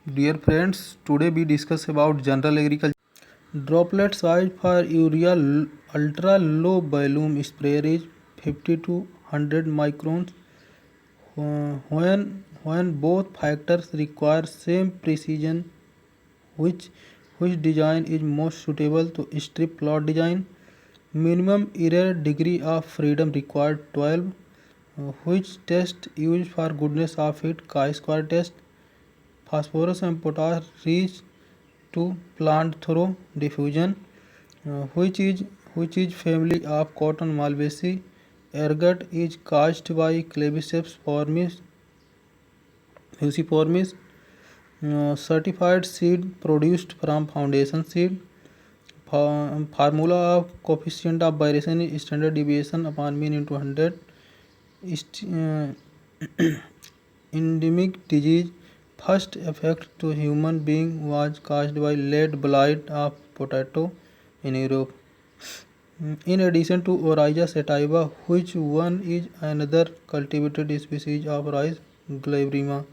Dear friends, today we discuss about general agriculture. Droplet size for urea ultra low volume sprayer is 50 to 100 microns. When both factors require same precision, which which design is most suitable to strip plot design? Minimum error degree of freedom required 12. Which test used for goodness of it? chi-square test. Phosphorus and potash reach to plant through diffusion. Uh, which is which is family of cotton malvaceae. Ergot is caused by Claviceps fusiformis. Certified seed produced from foundation seed. Formula of coefficient of variation is standard deviation upon mean into 100. Endemic disease first effect to human being was caused by lead blight of potato in Europe. In addition to Oryza sativa, which one is another cultivated species of rice? Glabrima.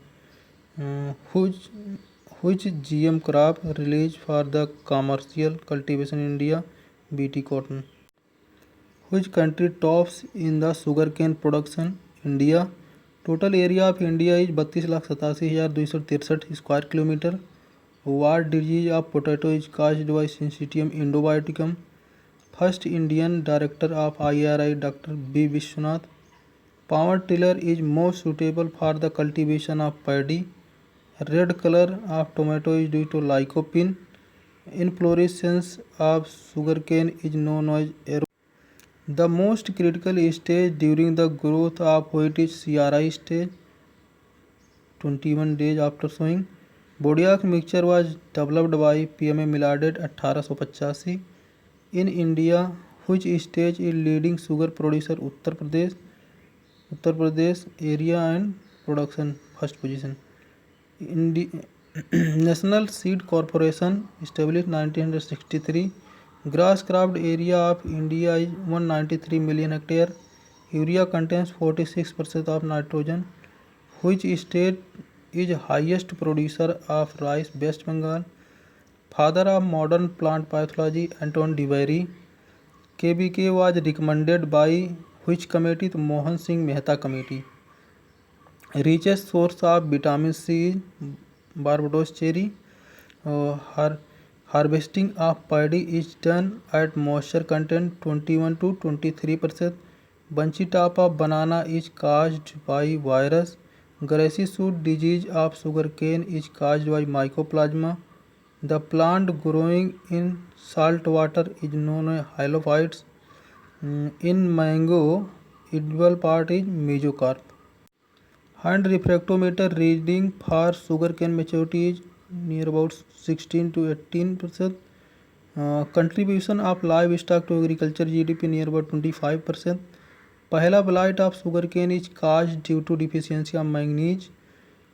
Which GM crop released for the commercial cultivation in India? BT cotton. Which country tops in the sugarcane production? India. Total area of India is 32,87,263 square kilometer. What disease of potato is caused by Syncytium endobioticum? First Indian director of IRI, Dr. B. Vishwanath. Power tiller is most suitable for the cultivation of paddy. Red color of tomato is due to lycopene. Inflorescence of sugarcane is known as the most critical stage during the growth of wheat is CRI stage, 21 days after sowing. Bodiac mixture was developed by PMA Miladed 1885. In India, which stage is leading sugar producer? Uttar Pradesh. Uttar Pradesh area and production first position. National Seed Corporation established 1963. Grass cropped area of India is 193 million hectare. Urea contains 46% of nitrogen. Which state is highest producer of rice? West Bengal. Father of modern plant pathology, Anton de Very. KBK was recommended by which committee? The Mohan Singh Mehta committee. Richest source of vitamin C is Barbados cherry. Harvesting of paddy is done at moisture content 21 to 23%. Bunchy top of banana is caused by virus. Grassy shoot disease of sugarcane is caused by mycoplasma. The plant growing in salt water is known as halophytes. In mango, edible part is mesocarp. Hand refractometer reading for sugarcane maturity is near about 16 to 18%. Contribution of livestock to agriculture GDP near about 25%. Pahela blight of sugarcane is caused due to deficiency of manganese.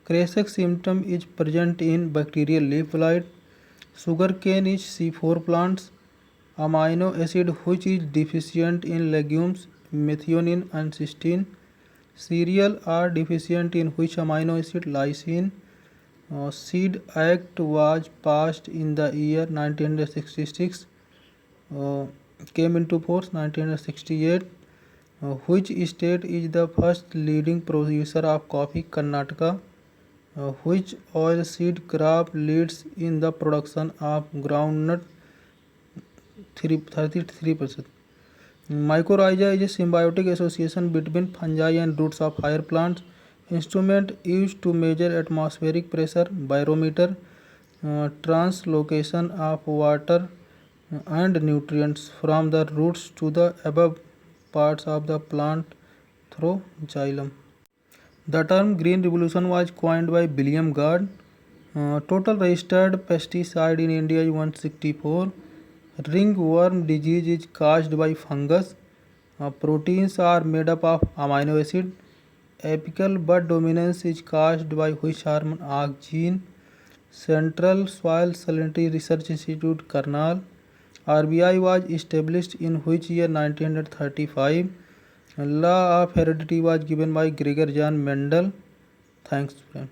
Krasok symptom is present in bacterial leaf blight. Sugarcane is C4 plants. Amino acid which is deficient in legumes, methionine and cysteine. Cereal are deficient in which amino acid? Lysine. Seed Act was passed in the year 1966. Came into force 1968. Which state is the first leading producer of coffee? Karnataka. Which oil seed crop leads in the production of groundnut? 33%. Mycorrhiza is a symbiotic association between fungi and roots of higher plants. Instrument used to measure atmospheric pressure, barometer. Translocation of water and nutrients from the roots to the above parts of the plant through xylem. The term green revolution was coined by William Gard. Total registered pesticide in India is 164. Ringworm disease is caused by fungus. Proteins are made up of amino acid. Apical bud dominance is caused by which hormone? ACH gene. Central Soil Salinity Research Institute, Karnal. RBI was established in which year? 1935. Law of heredity was given by Gregor John Mendel. Thanks, friend.